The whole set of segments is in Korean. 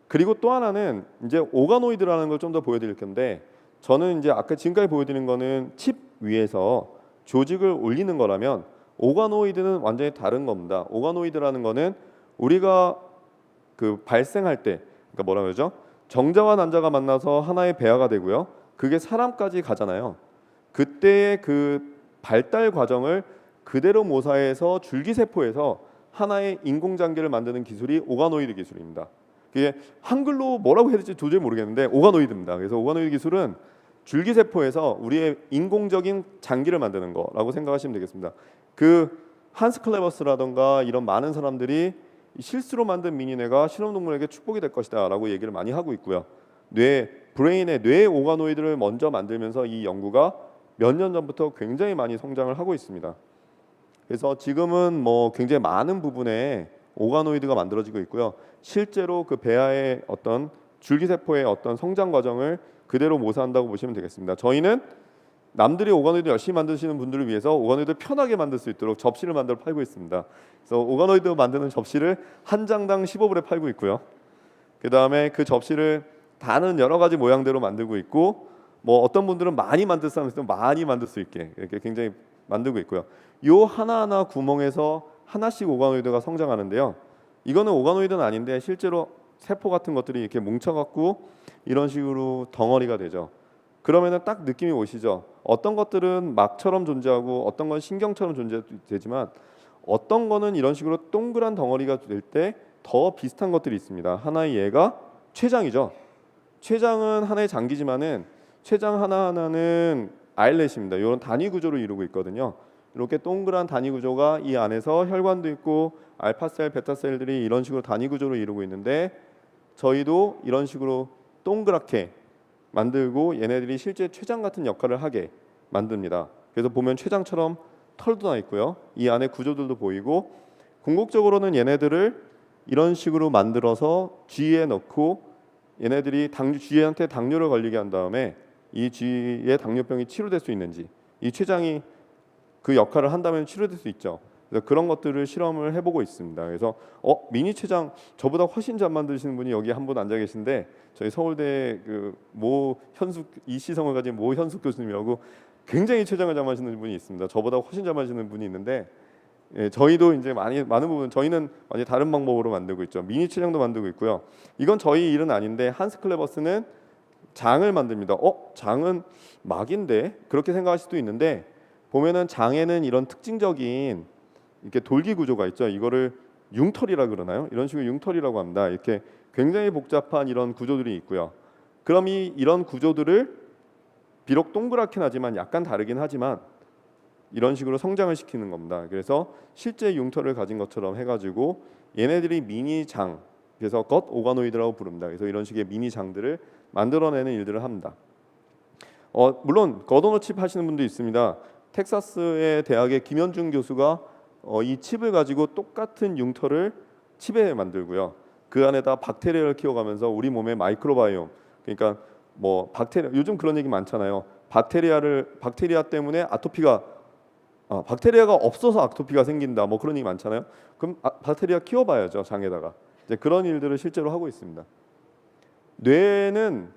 그리고 또 하나는 이제 오가노이드라는 걸 좀 더 보여드릴 건데, 저는 이제 아까 지금까지 보여드린 거는 칩 위에서 조직을 올리는 거라면 오가노이드는 완전히 다른 겁니다. 오가노이드라는 거는 우리가 그 발생할 때, 그러니까 뭐라 그러죠? 정자와 난자가 만나서 하나의 배아가 되고요. 그게 사람까지 가잖아요. 그때의 그 발달 과정을 그대로 모사해서 줄기세포에서 하나의 인공장기를 만드는 기술이 오가노이드 기술입니다. 그게 한글로 뭐라고 해야 될지 도저히 모르겠는데 오가노이드입니다. 그래서 오가노이드 기술은 줄기세포에서 우리의 인공적인 장기를 만드는 거라고 생각하시면 되겠습니다. 그 한스 클레버스라던가 이런 많은 사람들이 실수로 만든 미니뇌가 실험동물에게 축복이 될 것이다 라고 얘기를 많이 하고 있고요. 브레인의 뇌 오가노이드를 먼저 만들면서 이 연구가 몇 년 전부터 굉장히 많이 성장을 하고 있습니다. 그래서 지금은 뭐 굉장히 많은 부분에 오가노이드가 만들어지고 있고요. 실제로 그 배아의 어떤 줄기세포의 어떤 성장 과정을 그대로 모사한다고 보시면 되겠습니다. 저희는 남들이 오가노이드 열심히 만드시는 분들을 위해서 오가노이드 편하게 만들 수 있도록 접시를 만들어 팔고 있습니다. 그래서 오가노이드 만드는 접시를 한 장당 15불에 팔고 있고요. 그 다음에 그 접시를 다른 여러 가지 모양대로 만들고 있고, 뭐 어떤 분들은 많이 만들 사람 있으면 많이 만들 수 있게 이렇게 굉장히 만들고 있고요. 요 하나하나 구멍에서 하나씩 오가노이드가 성장하는데요. 이거는 오가노이드는 아닌데 실제로 세포 같은 것들이 이렇게 뭉쳐갖고 이런 식으로 덩어리가 되죠. 그러면은 딱 느낌이 오시죠. 어떤 것들은 막처럼 존재하고 어떤 건 신경처럼 존재되지만 어떤 거는 이런 식으로 동그란 덩어리가 될 때 더 비슷한 것들이 있습니다. 하나의 얘가 췌장이죠. 췌장은 하나의 장기지만은 췌장 하나하나는 아일렛입니다. 이런 단위 구조로 이루고 있거든요. 이렇게 동그란 단위 구조가 이 안에서 혈관도 있고 알파셀, 베타셀들이 이런 식으로 단위 구조로 이루고 있는데, 저희도 이런 식으로 동그랗게 만들고 얘네들이 실제 췌장 같은 역할을 하게 만듭니다. 그래서 보면 췌장처럼 털도 나 있고요. 이 안에 구조들도 보이고, 궁극적으로는 얘네들을 이런 식으로 만들어서 쥐에 넣고 얘네들이 쥐한테 당뇨를 걸리게 한 다음에 이 쥐의 당뇨병이 치료될 수 있는지, 이 췌장이 그 역할을 한다면 치료될 수 있죠. 그래서 그런 것들을 실험을 해보고 있습니다. 그래서 미니 췌장 저보다 훨씬 잘 만드시는 분이 여기 한 분 앉아 계신데, 저희 서울대 그 모 현숙 이시성을 가진 모 현숙 교수님이라고 굉장히 췌장을 잘 만드시는 분이 있습니다. 저보다 훨씬 잘 만드시는 분이 있는데, 예, 저희도 이제 많은 부분 저희는 완전히 다른 방법으로 만들고 있죠. 미니 췌장도 만들고 있고요. 이건 저희 일은 아닌데 한스 클레버스는 장을 만듭니다. 장은 막인데 그렇게 생각할 수도 있는데, 보면은 장에는 이런 특징적인 이렇게 돌기 구조가 있죠. 이거를 융털이라 그러나요? 이런 식으로 융털이라고 합니다. 이렇게 굉장히 복잡한 이런 구조들이 있고요. 그럼 이런 구조들을 비록 동그랗긴 하지만 약간 다르긴 하지만 이런 식으로 성장을 시키는 겁니다. 그래서 실제 융털을 가진 것처럼 해가지고 얘네들이 미니 장, 그래서 겉 오가노이드라고 부릅니다. 그래서 이런 식의 미니 장들을 만들어내는 일들을 합니다. 물론 겉오너 칩 하시는 분도 있습니다. 텍사스의 대학의 김현중 교수가 이 칩을 가지고 똑같은 융털을 칩에 만들고요. 그 안에다 박테리아를 키워가면서 우리 몸의 마이크로바이옴, 그러니까 뭐 박테리아, 요즘 그런 얘기 많잖아요. 박테리아 때문에 박테리아가 없어서 아토피가 생긴다, 뭐 그런 얘기 많잖아요. 그럼 박테리아 키워봐야죠, 장에다가. 이제 그런 일들을 실제로 하고 있습니다. 뇌는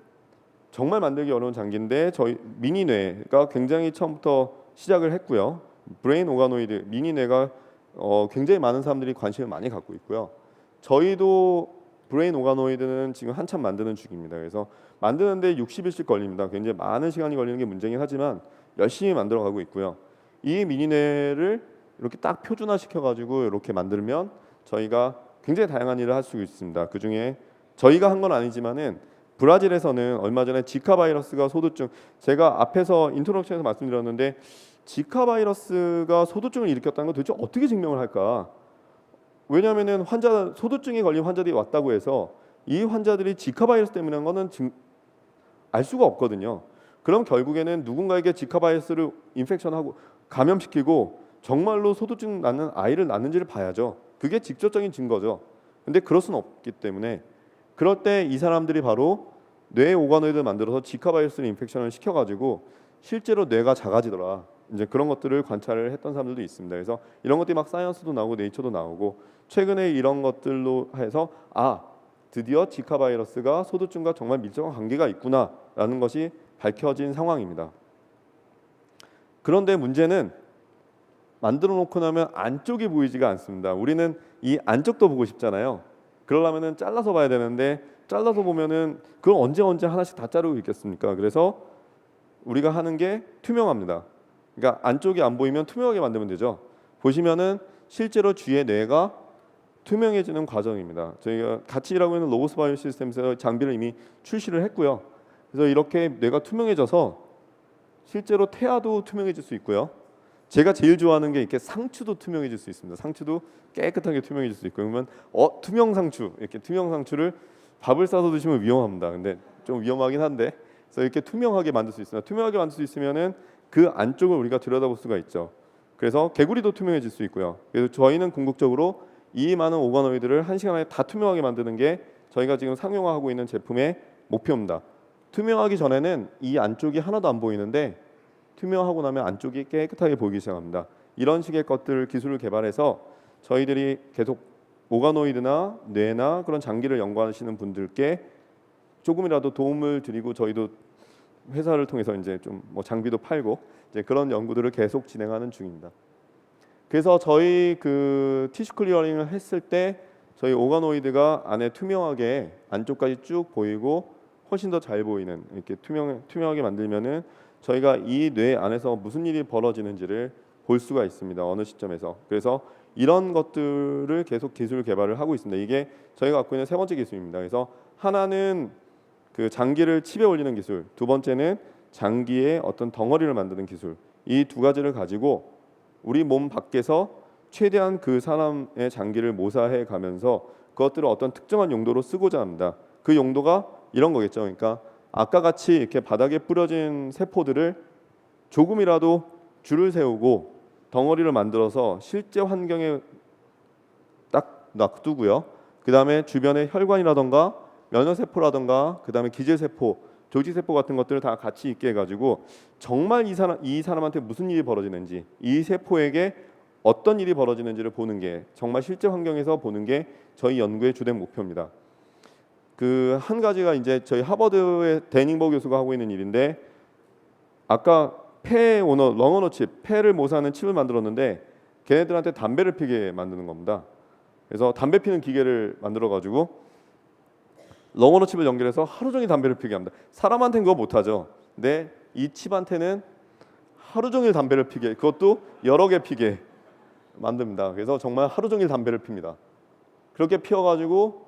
정말 만들기 어려운 장기인데 저희 미니 뇌가 굉장히 처음부터 시작을 했고요. 브레인 오가노이드 미니 뇌가 굉장히 많은 사람들이 관심을 많이 갖고 있고요. 저희도 브레인 오가노이드는 지금 한참 만드는 중입니다. 그래서 만드는데 60일씩 걸립니다. 굉장히 많은 시간이 걸리는 게 문제긴 하지만 열심히 만들어가고 있고요. 이 미니뇌를 이렇게 딱 표준화 시켜가지고 이렇게 만들면 저희가 굉장히 다양한 일을 할 수 있습니다. 그 중에 저희가 한 건 아니지만은 브라질에서는 얼마 전에 지카 바이러스가 소두증, 제가 앞에서 인트로덕션에서 말씀드렸는데 지카 바이러스가 소두증을 일으켰다는 건 도대체 어떻게 증명을 할까? 왜냐하면은 소두증에 걸린 환자들이 왔다고 해서 이 환자들이 지카 바이러스 때문에 한 거는 알 수가 없거든요. 그럼 결국에는 누군가에게 지카 바이러스를 인펙션하고 감염시키고 정말로 소두증 낳는 아이를 낳는지를 봐야죠. 그게 직접적인 증거죠. 근데 그럴 수는 없기 때문에 그럴 때 이 사람들이 바로 뇌 오가노이드를 만들어서 지카 바이러스를 인펙션을 시켜가지고 실제로 뇌가 작아지더라. 이제 그런 것들을 관찰을 했던 사람들도 있습니다. 그래서 이런 것들이 막 사이언스도 나오고 네이처도 나오고 최근에 이런 것들로 해서 드디어 지카 바이러스가 소두증과 정말 밀접한 관계가 있구나라는 것이 밝혀진 상황입니다. 그런데 문제는 만들어 놓고 나면 안쪽이 보이지가 않습니다. 우리는 이 안쪽도 보고 싶잖아요. 그러려면은 잘라서 봐야 되는데 잘라서 보면은 그걸 언제 하나씩 다 자르고 있겠습니까? 그래서 우리가 하는 게 투명합니다. 그러니까 안쪽이 안 보이면 투명하게 만들면 되죠. 보시면은 실제로 쥐의 뇌가 투명해지는 과정입니다. 저희가 같이 일하고 있는 로고스 바이오 시스템에서 장비를 이미 출시를 했고요. 그래서 이렇게 뇌가 투명해져서 실제로 태아도 투명해질 수 있고요. 제가 제일 좋아하는 게 이렇게 상추도 투명해질 수 있습니다. 상추도 깨끗하게 투명해질 수 있고, 그러면 투명 상추, 이렇게 투명 상추를 밥을 싸서 드시면 위험합니다. 근데 좀 위험하긴 한데, 그래서 이렇게 투명하게 만들 수 있습니다. 투명하게 만들 수 있으면은 그 안쪽을 우리가 들여다볼 수가 있죠. 그래서 개구리도 투명해질 수 있고요. 그래서 저희는 궁극적으로 이 많은 오가노이드를 1시간 안에 다 투명하게 만드는 게 저희가 지금 상용화하고 있는 제품의 목표입니다. 투명하기 전에는 이 안쪽이 하나도 안 보이는데 투명하고 나면 안쪽이 깨끗하게 보이기 시작합니다. 이런 식의 것들 기술을 개발해서 저희들이 계속 오가노이드나 뇌나 그런 장기를 연구하시는 분들께 조금이라도 도움을 드리고, 저희도 회사를 통해서 이제 좀 뭐 장비도 팔고 이제 그런 연구들을 계속 진행하는 중입니다. 그래서 저희 그 티슈 클리어링을 했을 때 저희 오가노이드가 안에 투명하게 안쪽까지 쭉 보이고 훨씬 더 잘 보이는, 이렇게 투명하게 만들면은 저희가 이 뇌 안에서 무슨 일이 벌어지는지를 볼 수가 있습니다. 어느 시점에서. 그래서 이런 것들을 계속 기술 개발을 하고 있습니다. 이게 저희가 갖고 있는 세 번째 기술입니다. 그래서 하나는 그 장기를 칩에 올리는 기술, 두 번째는 장기의 어떤 덩어리를 만드는 기술. 이 두 가지를 가지고 우리 몸 밖에서 최대한 그 사람의 장기를 모사해 가면서 그것들을 어떤 특정한 용도로 쓰고자 합니다. 그 용도가 이런 거겠죠. 그러니까 아까 같이 이렇게 바닥에 뿌려진 세포들을 조금이라도 줄을 세우고 덩어리를 만들어서 실제 환경에 딱 놔두고요. 그 다음에 주변에 혈관이라던가 면역세포라던가 그 다음에 기질세포, 조직세포 같은 것들을 다 같이 있게 해가지고 정말 이 사람한테 무슨 일이 벌어지는지, 이 세포에게 어떤 일이 벌어지는지를 보는 게, 정말 실제 환경에서 보는 게 저희 연구의 주된 목표입니다. 그 한 가지가 이제 저희 하버드의 데닝버 교수가 하고 있는 일인데, 아까 렁오너 칩, 폐를 모사하는 칩을 만들었는데 걔네들한테 담배를 피게 만드는 겁니다. 그래서 담배 피는 기계를 만들어 가지고 렁오너 칩을 연결해서 하루 종일 담배를 피게 합니다. 사람한테는 그거 못하죠. 근데 이 칩한테는 하루 종일 담배를 피게, 그것도 여러 개 피게 만듭니다. 그래서 정말 하루 종일 담배를 핍니다. 그렇게 피워가지고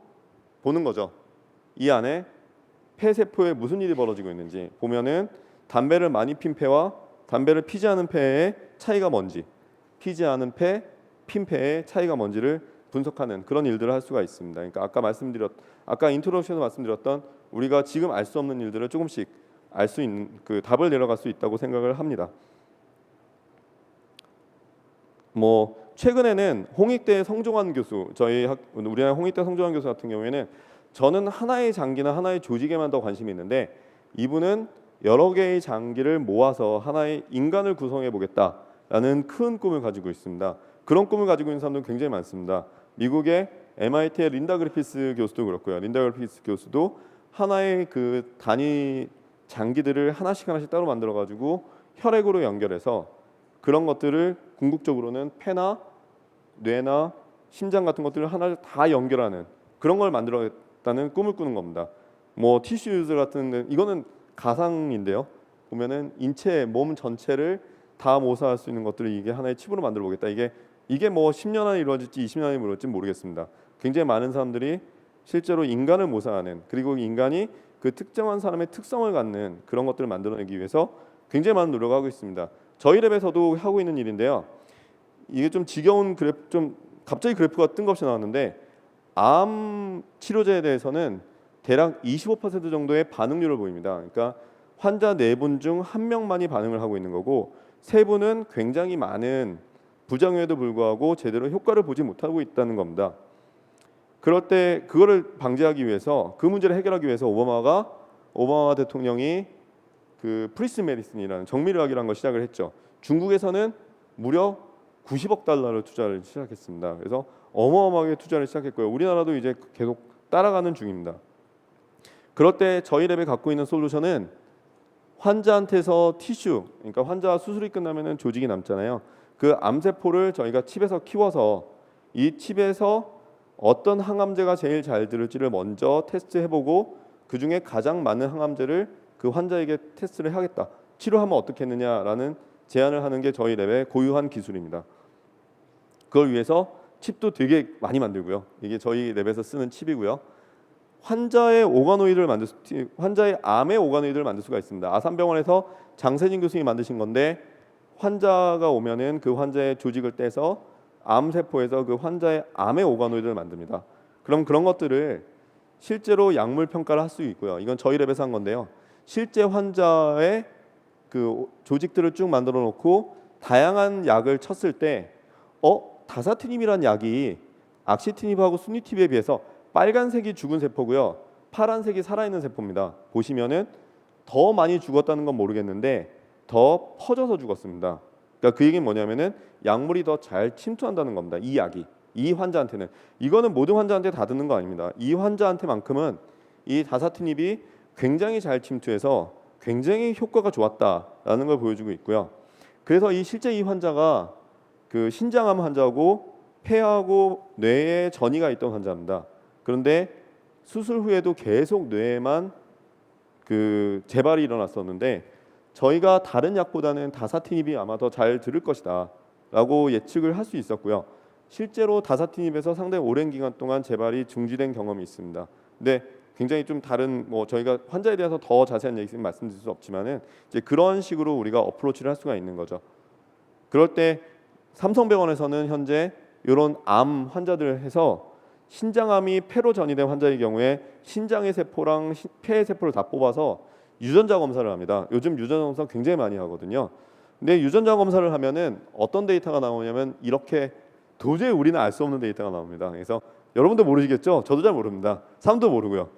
보는 거죠. 이 안에 폐세포에 무슨 일이 벌어지고 있는지 보면은 담배를 많이 핀 폐와 담배를 피지 않은 폐의 차이가 뭔지, 피지 않은 폐, 핀 폐의 차이가 뭔지를 분석하는 그런 일들을 할 수가 있습니다. 그러니까 아까 인트로덕션에서 말씀드렸던 우리가 지금 알 수 없는 일들을 조금씩 알 수 있는, 그 답을 내려갈 수 있다고 생각을 합니다. 뭐 최근에는 홍익대 성종환 교수, 우리나라 홍익대 성종환 교수 같은 경우에는 저는 하나의 장기나 하나의 조직에만 더 관심이 있는데, 이분은 여러 개의 장기를 모아서 하나의 인간을 구성해 보겠다라는 큰 꿈을 가지고 있습니다. 그런 꿈을 가지고 있는 사람들은 굉장히 많습니다. 미국의 MIT의 린다 그리피스 교수도 그렇고요. 린다 그리피스 교수도 하나의 그 단위 장기들을 하나씩 따로 만들어 가지고 혈액으로 연결해서 그런 것들을 궁극적으로는 폐나 뇌나 심장 같은 것들을 하나를 다 연결하는 그런 걸 만들어냈다는 꿈을 꾸는 겁니다. 뭐 티슈즈 같은 데, 이거는 가상인데요. 보면은 인체, 몸 전체를 다 모사할 수 있는 것들을 이게 하나의 칩으로 만들어 보겠다. 이게 뭐 10년 안에 이루어질지 20년 안에 이루어질지 모르겠습니다. 굉장히 많은 사람들이 실제로 인간을 모사하는, 그리고 인간이 그 특정한 사람의 특성을 갖는 그런 것들을 만들어내기 위해서 굉장히 많은 노력을 하고 있습니다. 저희 랩에서도 하고 있는 일인데요. 이게 좀 지겨운 좀 갑자기 그래프가 뜬금없이 나왔는데, 암 치료제에 대해서는 대략 25% 정도의 반응률을 보입니다. 그러니까 환자 4분 중 1명만이 반응을 하고 있는 거고, 3분은 굉장히 많은 부작용에도 불구하고 제대로 효과를 보지 못하고 있다는 겁니다. 그럴 때 그거를 방지하기 위해서, 그 문제를 해결하기 위해서 오바마 대통령이 그 프리스 메디슨이라는 정밀의학이라는 걸 시작을 했죠. 중국에서는 무려 90억 달러를 투자를 시작했습니다. 그래서 어마어마하게 투자를 시작했고요. 우리나라도 이제 계속 따라가는 중입니다. 그럴 때 저희 랩에 갖고 있는 솔루션은 환자한테서 티슈, 그러니까 환자 수술이 끝나면은 조직이 남잖아요. 그 암세포를 저희가 칩에서 키워서 이 칩에서 어떤 항암제가 제일 잘 들을지를 먼저 테스트해보고 그 중에 가장 많은 항암제를 그 환자에게 테스트를 하겠다. 치료하면 어떻게 했느냐라는 제안을 하는 게 저희 랩의 고유한 기술입니다. 그걸 위해서 칩도 되게 많이 만들고요. 이게 저희 랩에서 쓰는 칩이고요. 환자의 암의 오가노이드를 만들 수가 있습니다. 아산병원에서 장세진 교수님이 만드신 건데 환자가 오면은 그 환자의 조직을 떼서 암세포에서 그 환자의 암의 오가노이드를 만듭니다. 그럼 그런 것들을 실제로 약물 평가를 할 수 있고요. 이건 저희 랩에서 한 건데요. 실제 환자의 그 조직들을 쭉 만들어 놓고 다양한 약을 쳤을 때 다사티닙이라는 약이 악시티닙하고 수니팁에 비해서 빨간색이 죽은 세포고요. 파란색이 살아있는 세포입니다. 보시면은 더 많이 죽었다는 건 모르겠는데 더 퍼져서 죽었습니다. 그러니까 그 얘기는 뭐냐면은 약물이 더 잘 침투한다는 겁니다. 이 약이 이 환자한테는 이거는 모든 환자한테 다 듣는 거 아닙니다. 이 환자한테만큼은 이 다사티닙이 굉장히 잘 침투해서 굉장히 효과가 좋았다라는 걸 보여주고 있고요. 그래서 실제 이 환자가 그 신장암 환자고 폐하고 뇌에 전이가 있던 환자입니다. 그런데 수술 후에도 계속 뇌에만 그 재발이 일어났었는데 저희가 다른 약보다는 다사티닙이 아마 더 잘 들을 것이다라고 예측을 할 수 있었고요. 실제로 다사티닙에서 상당히 오랜 기간 동안 재발이 중지된 경험이 있습니다. 근데 굉장히 좀 다른 저희가 환자에 대해서 더 자세한 얘기 말씀드릴 수 없지만은 이제 그런 식으로 우리가 어프로치를 할 수가 있는 거죠. 그럴 때 삼성병원에서는 현재 이런 암 환자들 해서 신장암이 폐로 전이된 환자의 경우에 신장의 세포랑 폐의 세포를 다 뽑아서 유전자 검사를 합니다. 요즘 유전자 검사 굉장히 많이 하거든요. 근데 유전자 검사를 하면은 어떤 데이터가 나오냐면 이렇게 도저히 우리는 알 수 없는 데이터가 나옵니다. 그래서 여러분도 모르시겠죠? 저도 잘 모릅니다. 삼도 모르고요.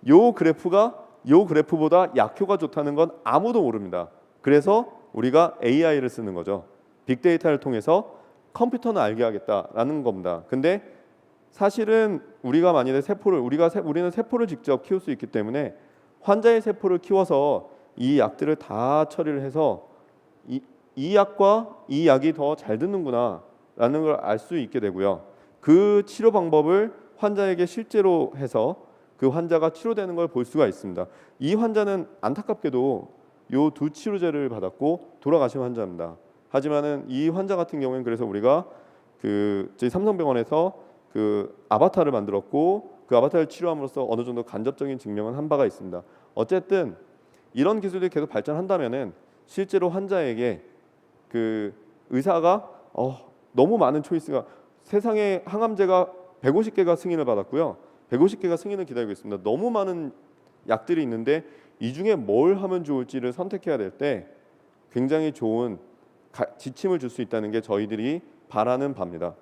요 그래프보다 약효가 좋다는 건 아무도 모릅니다. 그래서 우리가 AI를 쓰는 거죠. 빅데이터를 통해서 컴퓨터는 알게 하겠다라는 겁니다. 근데 사실은 우리가 만약에 우리는 세포를 직접 키울 수 있기 때문에 환자의 세포를 키워서 이 약들을 다 처리를 해서 이 약과 이 약이 더 잘 듣는구나라는 걸 알 수 있게 되고요. 그 치료 방법을 환자에게 실제로 해서 그 환자가 치료되는 걸 볼 수가 있습니다. 이 환자는 안타깝게도 요 두 치료제를 받았고 돌아가신 환자입니다. 하지만은 이 환자 같은 경우에는 그래서 우리가 저희 삼성병원에서 그 아바타를 만들었고 그 아바타를 치료함으로써 어느 정도 간접적인 증명을 한 바가 있습니다. 어쨌든 이런 기술들이 계속 발전한다면은 실제로 환자에게 그 의사가 너무 많은 초이스가 세상에 항암제가 150개가 승인을 받았고요. 150개가 승인을 기다리고 있습니다. 너무 많은 약들이 있는데 이 중에 뭘 하면 좋을지를 선택해야 될 때 굉장히 좋은 지침을 줄 수 있다는 게 저희들이 바라는 바입니다.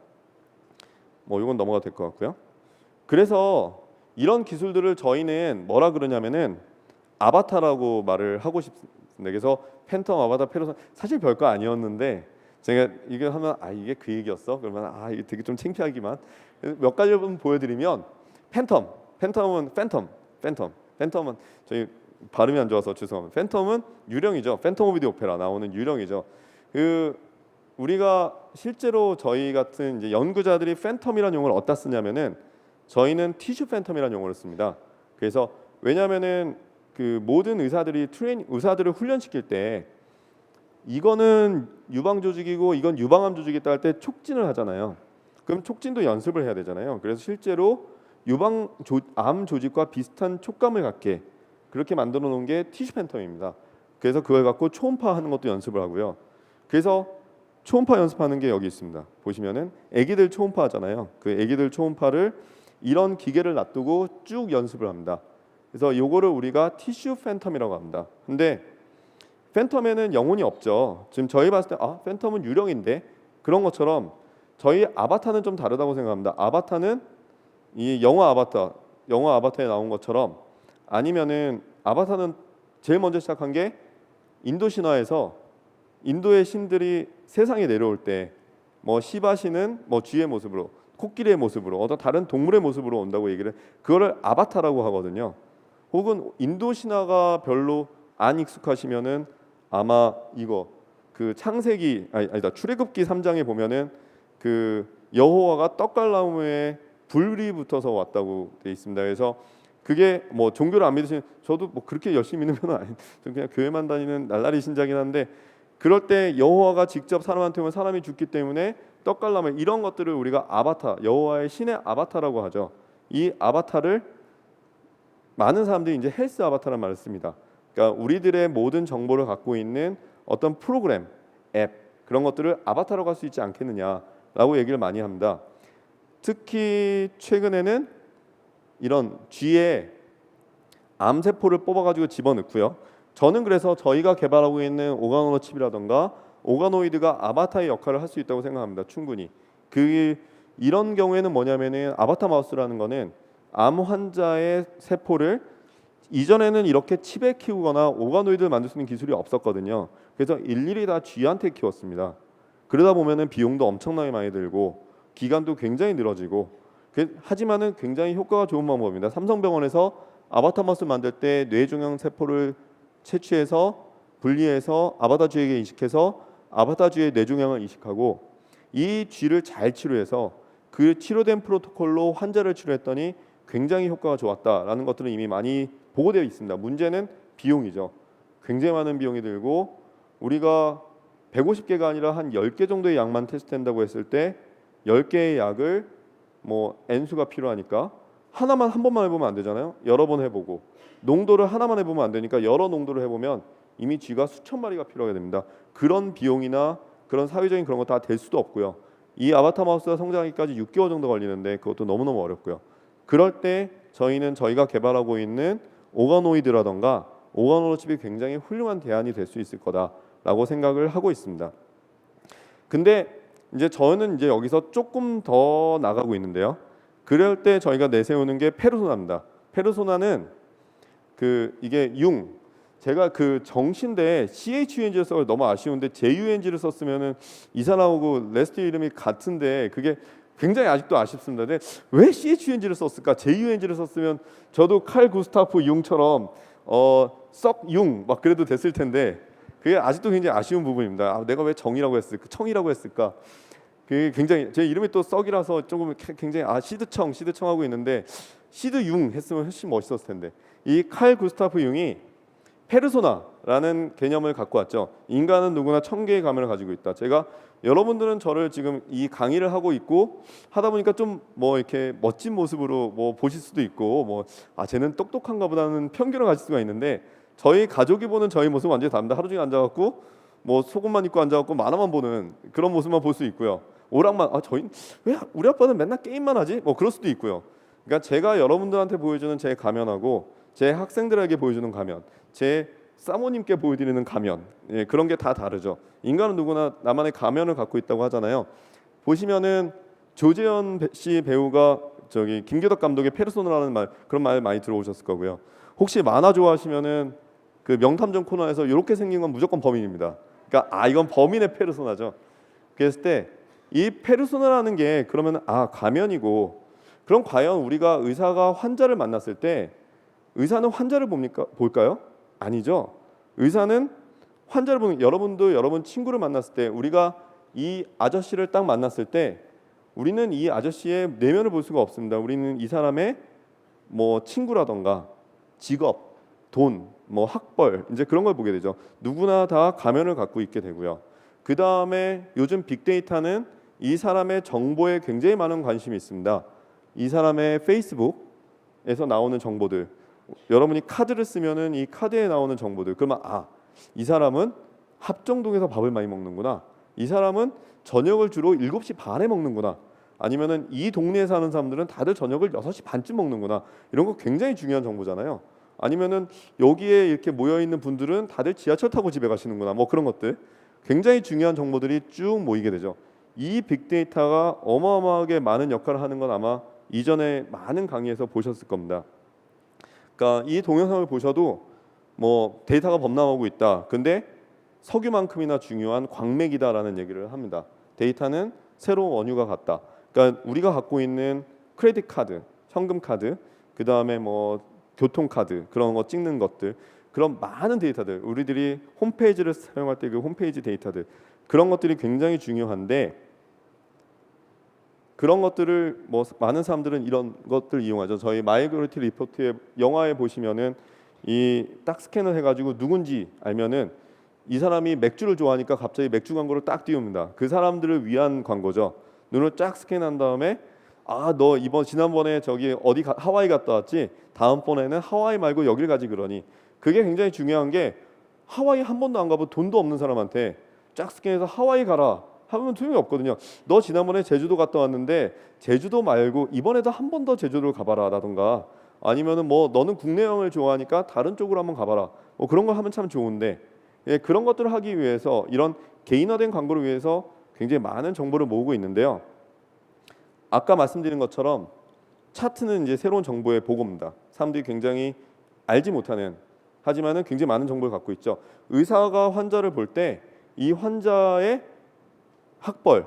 이건 넘어가도 될 것 같고요. 그래서 이런 기술들을 저희는 뭐라 그러냐면은 아바타라고 말을 하고 싶습니다. 그래서 팬텀, 아바타, 페르소나 사실 별거 아니었는데 제가 이게 하면 이게 그 얘기였어? 그러면 이게 되게 좀 창피하기만 몇 가지 좀 보여드리면 팬텀은 저희 발음이 안 좋아서 죄송합니다. 팬텀은 유령이죠. 팬텀 오브 디 오페라 나오는 유령이죠. 우리가 실제로 저희 같은 이제 연구자들이 팬텀이라는 용어를 어디다 쓰냐면은 저희는 티슈 팬텀이라는 용어를 씁니다. 그래서 왜냐하면은 그 모든 의사들을 훈련시킬 때 이거는 유방 조직이고 이건 유방암 조직이다 할 때 촉진을 하잖아요. 그럼 촉진도 연습을 해야 되잖아요. 그래서 실제로 암 조직과 비슷한 촉감을 갖게 그렇게 만들어 놓은 게 티슈 팬텀입니다. 그래서 그걸 갖고 초음파하는 것도 연습을 하고요. 그래서 초음파 연습하는 게 여기 있습니다. 보시면은 아기들 초음파 하잖아요. 그 아기들 초음파를 이런 기계를 놔두고 쭉 연습을 합니다. 그래서 요거를 우리가 티슈 팬텀이라고 합니다. 근데 팬텀에는 영혼이 없죠. 지금 저희 봤을 때 팬텀은 유령인데 그런 것처럼 저희 아바타는 좀 다르다고 생각합니다. 아바타는 이 영화 아바타에 나온 것처럼 아니면은 아바타는 제일 먼저 시작한 게 인도 신화에서 인도의 신들이 세상에 내려올 때 시바 신은 쥐의 모습으로 코끼리의 모습으로 어떤 다른 동물의 모습으로 온다고 얘기를 그거를 아바타라고 하거든요. 혹은 인도 신화가 별로 안 익숙하시면은 아마 이거 그 창세기 아니다 출애굽기 3장에 보면은 그 여호와가 떡갈나무에 불이 붙어서 왔다고 돼 있습니다. 그래서 그게 뭐 종교를 안 믿으시는 저도 뭐 그렇게 열심히 믿는 편은 아닌 저 그냥 교회만 다니는 날라리 신자긴 한데 그럴 때 여호와가 직접 사람한테 오면 사람이 죽기 때문에 떡갈나무 이런 것들을 우리가 아바타 여호와의 신의 아바타라고 하죠. 이 아바타를 많은 사람들이 이제 헬스 아바타라는 말을 씁니다. 그러니까 우리들의 모든 정보를 갖고 있는 어떤 프로그램, 앱 그런 것들을 아바타라고 할 수 있지 않겠느냐라고 얘기를 많이 합니다. 특히 최근에는 이런 쥐에 암세포를 뽑아가지고 집어넣고요. 저는 그래서 저희가 개발하고 있는 오가노 칩이라던가 오가노이드가 아바타의 역할을 할 수 있다고 생각합니다. 충분히. 이런 경우에는 뭐냐면은 아바타 마우스라는 거는 암 환자의 세포를 이전에는 이렇게 칩에 키우거나 오가노이드를 만들 수 있는 기술이 없었거든요. 그래서 일일이 다 쥐한테 키웠습니다. 그러다 보면은 비용도 엄청나게 많이 들고 기간도 굉장히 늘어지고 하지만은 굉장히 효과가 좋은 방법입니다. 삼성병원에서 아바타 마우스 만들 때 뇌종양 세포를 채취해서 분리해서 아바타 쥐에게 이식해서 아바타 쥐의 뇌종양을 이식하고 이 쥐를 잘 치료해서 그 치료된 프로토콜로 환자를 치료했더니 굉장히 효과가 좋았다라는 것들은 이미 많이 보고되어 있습니다. 문제는 비용이죠. 굉장히 많은 비용이 들고 우리가 150개가 아니라 한 10개 정도의 약만 테스트한다고 했을 때 10개의 약을 뭐 N수가 필요하니까 하나만 한 번만 해보면 안 되잖아요. 여러 번 해보고 농도를 하나만 해보면 안 되니까 여러 농도를 해보면 이미 쥐가 수천 마리가 필요하게 됩니다. 그런 비용이나 그런 사회적인 그런 거 다 될 수도 없고요. 이 아바타 마우스가 성장하기까지 6개월 정도 걸리는데 그것도 너무너무 어렵고요. 그럴 때 저희는 저희가 개발하고 있는 오가노이드라던가 오가노 칩이 굉장히 훌륭한 대안이 될 수 있을 거다라고 생각을 하고 있습니다. 근데 이제 저는 이제 여기서 조금 더 나가고 있는데요. 그럴 때 저희가 내세우는 게 페르소나입니다. 페르소나는 이게 제가 그 정신대 CHUNG를 써서 너무 아쉬운데 JUNG를 썼으면은 이 사람하고 레스트 이름이 같은데 그게 굉장히 아직도 아쉽습니다. 근데 왜 CHUNG를 썼을까? JUNG를 썼으면 저도 칼 구스타프 융처럼 썩융 막 그래도 됐을 텐데 그게 아직도 굉장히 아쉬운 부분입니다. 내가 왜 정이라고 했을까? 청이라고 했을까? 그게 굉장히 제 이름이 또 썩이라서 조금 굉장히 시드청 하고 있는데 시드융 했으면 훨씬 멋있었을 텐데 이 칼 구스타프 융이 페르소나라는 개념을 갖고 왔죠. 인간은 누구나 1000개의 가면을 가지고 있다. 제가 여러분들은 저를 지금 이 강의를 하고 있고 하다 보니까 좀 뭐 이렇게 멋진 모습으로 뭐 보실 수도 있고 뭐 쟤는 똑똑한가 보다는 편견을 가질 수가 있는데 저희 가족이 보는 저희 모습은 완전히 다릅니다. 하루 종일 앉아갖고 뭐 속옷만 입고 앉아갖고 만화만 보는 그런 모습만 볼 수 있고요. 오락만 저희 왜 우리 아빠는 맨날 게임만 하지? 뭐 그럴 수도 있고요. 그러니까 제가 여러분들한테 보여주는 제 가면하고 제 학생들에게 보여주는 가면, 제 사모님께 보여드리는 가면, 그런 게 다 다르죠. 인간은 누구나 나만의 가면을 갖고 있다고 하잖아요. 보시면은 조재현 씨 배우가 김교덕 감독의 페르소나라는 그런 말 많이 들어오셨을 거고요. 혹시 만화 좋아하시면은 그 명탐정 코너에서 이렇게 생긴 건 무조건 범인입니다. 그러니까 이건 범인의 페르소나죠. 그랬을 때 이 페르소나라는 게 그러면 가면이고 그럼 과연 우리가 의사가 환자를 만났을 때 의사는 환자를 볼까요? 아니죠. 의사는 환자를 보는 여러분도 여러분 친구를 만났을 때 우리가 이 아저씨를 딱 만났을 때 우리는 이 아저씨의 내면을 볼 수가 없습니다. 우리는 이 사람의 뭐 친구라던가 직업, 돈, 뭐 학벌 이제 그런 걸 보게 되죠. 누구나 다 가면을 갖고 있게 되고요. 그 다음에 요즘 빅데이터는 이 사람의 정보에 굉장히 많은 관심이 있습니다. 이 사람의 페이스북에서 나오는 정보들, 여러분이 카드를 쓰면은 이 카드에 나오는 정보들, 그러면 이 사람은 합정동에서 밥을 많이 먹는구나. 이 사람은 저녁을 주로 7시 반에 먹는구나. 아니면은 이 동네에 사는 사람들은 다들 저녁을 6시 반쯤 먹는구나. 이런 거 굉장히 중요한 정보잖아요. 아니면은 여기에 이렇게 모여 있는 분들은 다들 지하철 타고 집에 가시는구나. 뭐 그런 것들 굉장히 중요한 정보들이 쭉 모이게 되죠. 이 빅데이터가 어마어마하게 많은 역할을 하는 건 아마 이전에 많은 강의에서 보셨을 겁니다. 그러니까 이 동영상을 보셔도 뭐 데이터가 범람하고 있다. 근데 석유만큼이나 중요한 광맥이다라는 얘기를 합니다. 데이터는 새로운 원유가 같다. 그러니까 우리가 갖고 있는 크레딧 카드, 현금 카드, 그 다음에 뭐 교통 카드 그런 거 찍는 것들, 그런 많은 데이터들, 우리들이 홈페이지를 사용할 때 그 홈페이지 데이터들, 그런 것들이 굉장히 중요한데, 그런 것들을 뭐 많은 사람들은 이런 것들 이용하죠. 저희 마이그로리티 리포트에 영화에 보시면은 이 딱 스캔을 해가지고 누군지 알면은 이 사람이 맥주를 좋아하니까 갑자기 맥주 광고를 딱 띄웁니다. 그 사람들을 위한 광고죠. 눈을 쫙 스캔한 다음에 아, 너 지난번에 저기 하와이 갔다 왔지? 다음번에는 하와이 말고 여길 가지 그러니. 그게 굉장히 중요한 게, 하와이 한 번도 안 가본 돈도 없는 사람한테 쫙 스캔해서 하와이 가라 하면 소용이 없거든요. 너 지난번에 제주도 갔다 왔는데 제주도 말고 이번에도 한 번 더 제주도를 가봐라 라던가, 아니면은 뭐 너는 국내 여행을 좋아하니까 다른 쪽으로 한번 가봐라, 뭐 그런 걸 하면 참 좋은데, 예, 그런 것들을 하기 위해서 이런 개인화된 광고를 위해서 굉장히 많은 정보를 모으고 있는데요. 아까 말씀드린 것처럼 차트는 이제 새로운 정보의 보고입니다. 사람들이 굉장히 알지 못하는, 하지만은 굉장히 많은 정보를 갖고 있죠. 의사가 환자를 볼 때 이 환자의 학벌,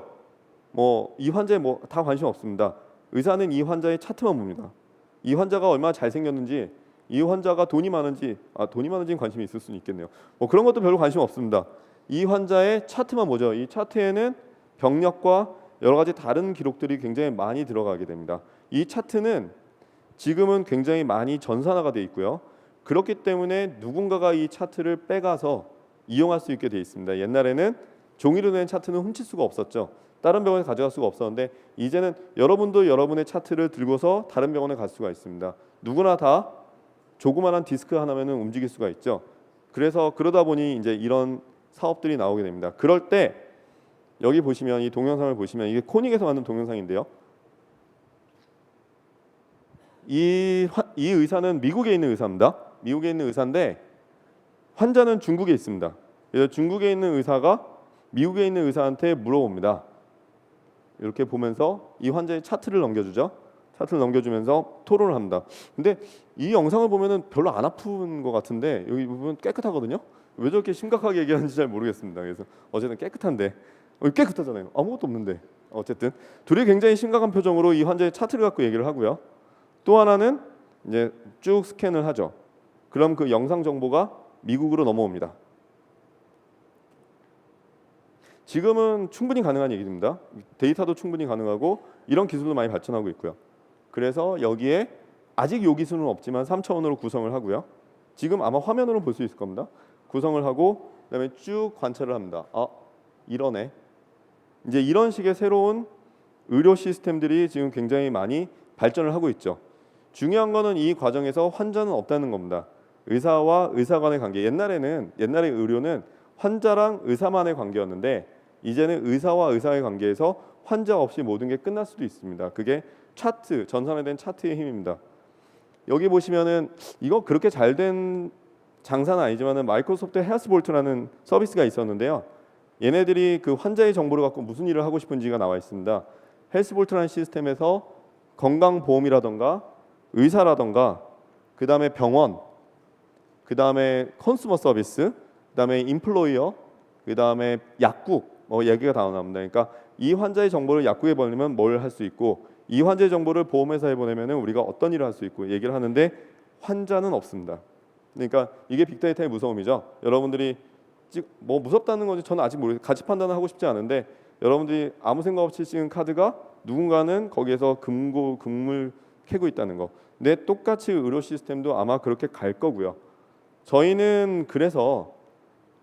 뭐 이 환자에 뭐 다 관심 없습니다. 의사는 이 환자의 차트만 봅니다. 이 환자가 얼마나 잘생겼는지, 이 환자가 돈이 많은지는 관심이 있을 수는 있겠네요. 뭐 그런 것도 별로 관심 없습니다. 이 환자의 차트만 보죠. 이 차트에는 병력과 여러 가지 다른 기록들이 굉장히 많이 들어가게 됩니다. 이 차트는 지금은 굉장히 많이 전산화가 돼 있고요. 그렇기 때문에 누군가가 이 차트를 빼가서 이용할 수 있게 돼 있습니다. 옛날에는 종이로 된 차트는 훔칠 수가 없었죠. 다른 병원에 가져갈 수가 없었는데, 이제는 여러분도 여러분의 차트를 들고서 다른 병원에 갈 수가 있습니다. 누구나 다 조그마한 디스크 하나면은 움직일 수가 있죠. 그래서 그러다 보니 이제 이런 사업들이 나오게 됩니다. 그럴 때 여기 보시면, 이 동영상을 보시면, 이게 코닉에서 만든 동영상인데요. 이 의사는 미국에 있는 의사입니다. 미국에 있는 의사인데 환자는 중국에 있습니다. 그래서 중국에 있는 의사가 미국에 있는 의사한테 물어봅니다. 이렇게 보면서 이 환자의 차트를 넘겨주죠. 차트를 넘겨주면서 토론을 합니다. 근데 이 영상을 보면은 별로 안 아픈 것 같은데, 여기 부분 깨끗하거든요. 왜 저렇게 심각하게 얘기하는지 잘 모르겠습니다. 그래서 어쨌든 깨끗한데, 깨끗하잖아요. 아무것도 없는데. 어쨌든 둘이 굉장히 심각한 표정으로 이 환자의 차트를 갖고 얘기를 하고요. 또 하나는 이제 쭉 스캔을 하죠. 그럼 그 영상 정보가 미국으로 넘어옵니다. 지금은 충분히 가능한 얘기입니다. 데이터도 충분히 가능하고 이런 기술도 많이 발전하고 있고요. 그래서 여기에 아직 요 기술은 없지만 3차원으로 구성을 하고요. 지금 아마 화면으로 볼 수 있을 겁니다. 구성을 하고 그다음에 쭉 관찰을 합니다. 아, 이러네. 이제 이런 식의 새로운 의료 시스템들이 지금 굉장히 많이 발전을 하고 있죠. 중요한 거는 이 과정에서 환자는 없다는 겁니다. 의사와 의사 간의 관계. 옛날의 의료는 환자랑 의사만의 관계였는데, 이제는 의사와 의사의 관계에서 환자 없이 모든 게 끝날 수도 있습니다. 그게 차트, 전산화된 차트의 힘입니다. 여기 보시면은 이거 그렇게 잘된 장사는 아니지만은 마이크로소프트 헤어스볼트라는 서비스가 있었는데요. 얘네들이 그 환자의 정보를 갖고 무슨 일을 하고 싶은지가 나와 있습니다. 헬스볼트라는 시스템에서 건강보험이라던가 의사라던가, 그 다음에 병원, 그 다음에 컨슈머 서비스, 그 다음에 인플로이어, 그 다음에 약국, 얘기가 다 나옵니다. 그러니까 이 환자의 정보를 약국에 보내면 뭘 할 수 있고, 이 환자의 정보를 보험회사에 보내면은 우리가 어떤 일을 할 수 있고 얘기를 하는데, 환자는 없습니다. 그러니까 이게 빅데이터의 무서움이죠. 여러분들이 뭐 무섭다는 건지 저는 아직 모르겠어요. 가치 판단을 하고 싶지 않은데, 여러분들이 아무 생각 없이 찍은 카드가 누군가는 거기에서 금을 캐고 있다는 거. 근데 똑같이 의료 시스템도 아마 그렇게 갈 거고요. 저희는 그래서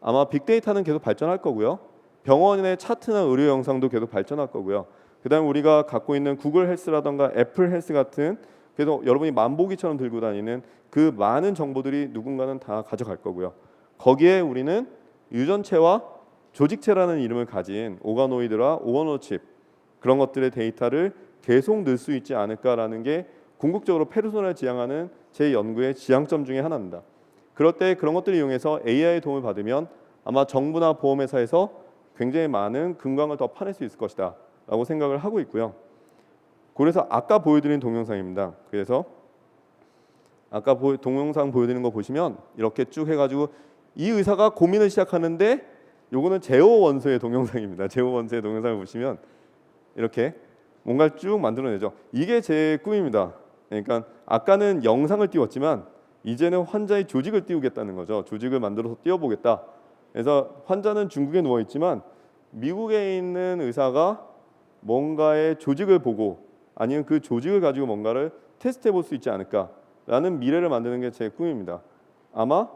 아마 빅데이터는 계속 발전할 거고요. 병원의 차트나 의료 영상도 계속 발전할 거고요. 그다음에 우리가 갖고 있는 구글 헬스라던가 애플 헬스 같은, 그래서 여러분이 만보기처럼 들고 다니는 그 많은 정보들이 누군가는 다 가져갈 거고요. 거기에 우리는 유전체와 조직체라는 이름을 가진 오가노이드와 오가노칩, 그런 것들의 데이터를 계속 넣을 수 있지 않을까라는 게 궁극적으로 페르소나를 지향하는 제 연구의 지향점 중에 하나입니다. 그럴 때 그런 것들을 이용해서 AI의 도움을 받으면 아마 정부나 보험회사에서 굉장히 많은 금광을 더 파낼 수 있을 것이다 라고 생각을 하고 있고요. 그래서 아까 보여드린 동영상입니다. 그래서 아까 동영상 보여드리는 거 보시면 이렇게 쭉 해가지고 이 의사가 고민을 시작하는데, 요거는 제오 원소의 동영상입니다. 제오 원소의 동영상을 보시면 이렇게 뭔가를 쭉 만들어내죠. 이게 제 꿈입니다. 그러니까 아까는 영상을 띄웠지만 이제는 환자의 조직을 띄우겠다는 거죠. 조직을 만들어서 띄워보겠다. 그래서 환자는 중국에 누워 있지만 미국에 있는 의사가 뭔가의 조직을 보고 아니면 그 조직을 가지고 뭔가를 테스트해 볼 수 있지 않을까라는 미래를 만드는 게 제 꿈입니다. 아마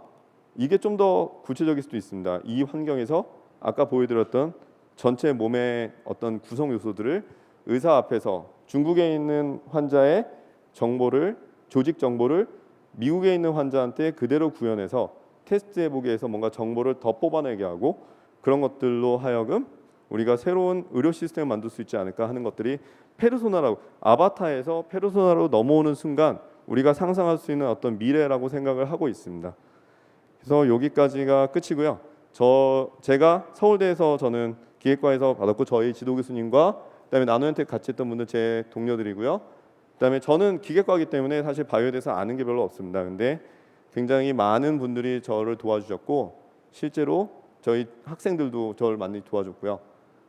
이게 좀 더 구체적일 수도 있습니다. 이 환경에서 아까 보여드렸던 전체 몸의 어떤 구성 요소들을 의사 앞에서 중국에 있는 환자의 정보를 조직 정보를 미국에 있는 환자한테 그대로 구현해서 테스트해보게 해서 뭔가 정보를 더 뽑아내게 하고 그런 것들로 하여금 우리가 새로운 의료 시스템을 만들 수 있지 않을까 하는 것들이 페르소나라고 아바타에서 페르소나로 넘어오는 순간 우리가 상상할 수 있는 어떤 미래라고 생각을 하고 있습니다. 그래서 여기까지가 끝이고요. 제가 서울대에서 저는 기획과에서 받았고 저희 지도 교수님과 그다음에 나노현택 같이 했던 분들 제 동료들이고요. 그다음에 저는 기계과이기 때문에 사실 바이오에 대해서 아는 게 별로 없습니다. 근데 굉장히 많은 분들이 저를 도와주셨고 실제로 저희 학생들도 저를 많이 도와줬고요.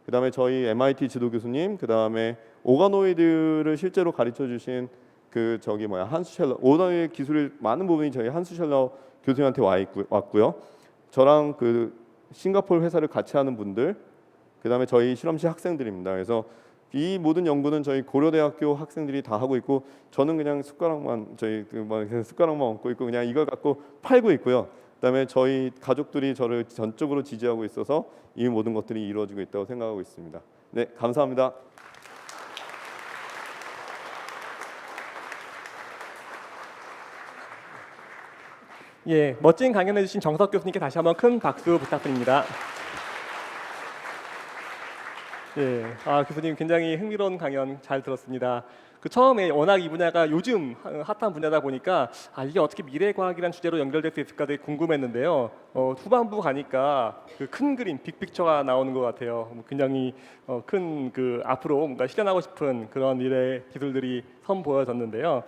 그다음에 저희 MIT 지도 교수님, 그다음에 오가노이드를 실제로 가르쳐 주신 한수 셜러 오가노이드 기술의 많은 부분이 저희 한수 셜러 교수님한테 왔고요. 저랑 그 싱가포르 회사를 같이 하는 분들, 그다음에 저희 실험실 학생들입니다. 그래서 이 모든 연구는 저희 고려대학교 학생들이 다 하고 있고 저는 그냥 숟가락만 숟가락만 얹고 있고 그냥 이걸 갖고 팔고 있고요. 그다음에 저희 가족들이 저를 전적으로 지지하고 있어서 이 모든 것들이 이루어지고 있다고 생각하고 있습니다. 네, 감사합니다. 예, 멋진 강연해 주신 정석 교수님께 다시 한번 큰 박수 부탁드립니다. 예, 교수님 굉장히 흥미로운 강연 잘 들었습니다. 처음에 워낙 이 분야가 요즘 핫한 분야다 보니까 이게 어떻게 미래과학이라는 주제로 연결될 수 있을까 되게 궁금했는데요. 후반부 가니까 그 큰 그림, 빅픽처가 나오는 것 같아요. 굉장히 큰 앞으로 뭔가 실현하고 싶은 그런 미래 기술들이 선보여졌는데요.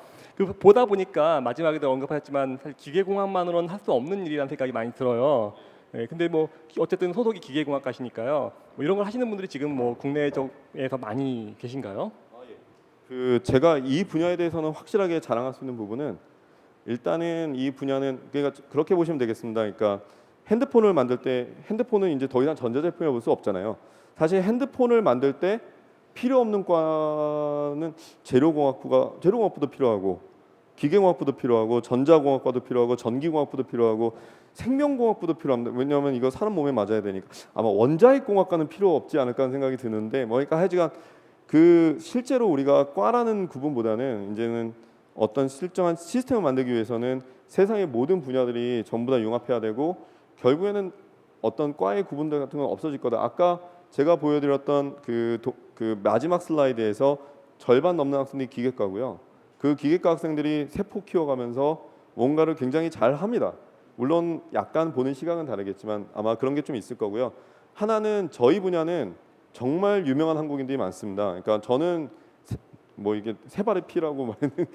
보다 보니까 마지막에도 언급하셨지만 사실 기계공학만으로는 할 수 없는 일이라는 생각이 많이 들어요. 예, 근데 어쨌든 소속이 기계공학과시니까요. 이런 걸 하시는 분들이 지금 국내 쪽에서 많이 계신가요? 제가 이 분야에 대해서는 확실하게 자랑할 수 있는 부분은 일단은 이 분야는 그러니까 그렇게 보시면 되겠습니다. 그러니까 핸드폰을 만들 때 핸드폰은 이제 더 이상 전자제품이라 볼 수 없잖아요. 사실 핸드폰을 만들 때 필요 없는 과는 재료공학부도 필요하고 기계공학부도 필요하고 전자공학과도 필요하고 전기공학부도 필요하고 생명공학부도 필요합니다. 왜냐하면 이거 사람 몸에 맞아야 되니까 아마 원자핵공학과는 필요 없지 않을까 하는 생각이 드는데 그러니까 하여간 실제로 우리가 과라는 구분보다는 이제는 어떤 실정한 시스템을 만들기 위해서는 세상의 모든 분야들이 전부 다 융합해야 되고 결국에는 어떤 과의 구분들 같은 건 없어질 거다. 아까 제가 보여드렸던 그 마지막 슬라이드에서 절반 넘는 학생들이 기계과고요. 그 기계과 학생들이 세포 키워가면서 뭔가를 굉장히 잘 합니다. 물론 약간 보는 시각은 다르겠지만 아마 그런 게 좀 있을 거고요. 하나는 저희 분야는 정말 유명한 한국인들이 많습니다. 그러니까 저는 이게 세발의 피라고 말하는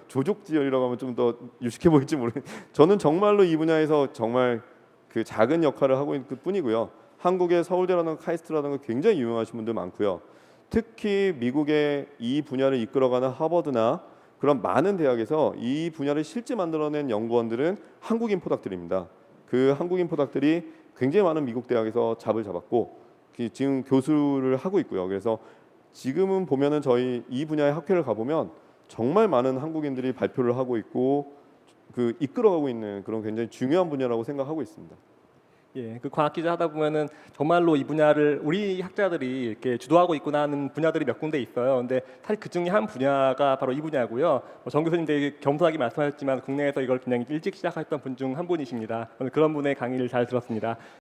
조족지혈이라고 하면 좀 더 유식해 보일지 모르겠는데 저는 정말로 이 분야에서 정말 그 작은 역할을 하고 있는 뿐이고요. 한국의 서울대라든가 카이스트라든가 굉장히 유명하신 분들 많고요. 특히 미국의 이 분야를 이끌어가는 하버드나 그런 많은 대학에서 이 분야를 실제 만들어낸 연구원들은 한국인 포닥들입니다. 그 한국인 포닥들이 굉장히 많은 미국 대학에서 잡을 잡았고 지금 교수를 하고 있고요. 그래서 지금은 보면은 저희 이 분야의 학회를 가보면 정말 많은 한국인들이 발표를 하고 있고 이끌어가고 있는 그런 굉장히 중요한 분야라고 생각하고 있습니다. 예, 과학 기자 하다 보면은 정말로 이 분야를 우리 학자들이 이렇게 주도하고 있구나 하는 분야들이 몇 군데 있어요. 근데 사실 그 중에 한 분야가 바로 이 분야고요. 정 교수님 되게 겸손하게 말씀하셨지만 국내에서 이걸 굉장히 일찍 시작했던 분 중 한 분이십니다. 오늘 그런 분의 강의를 잘 들었습니다.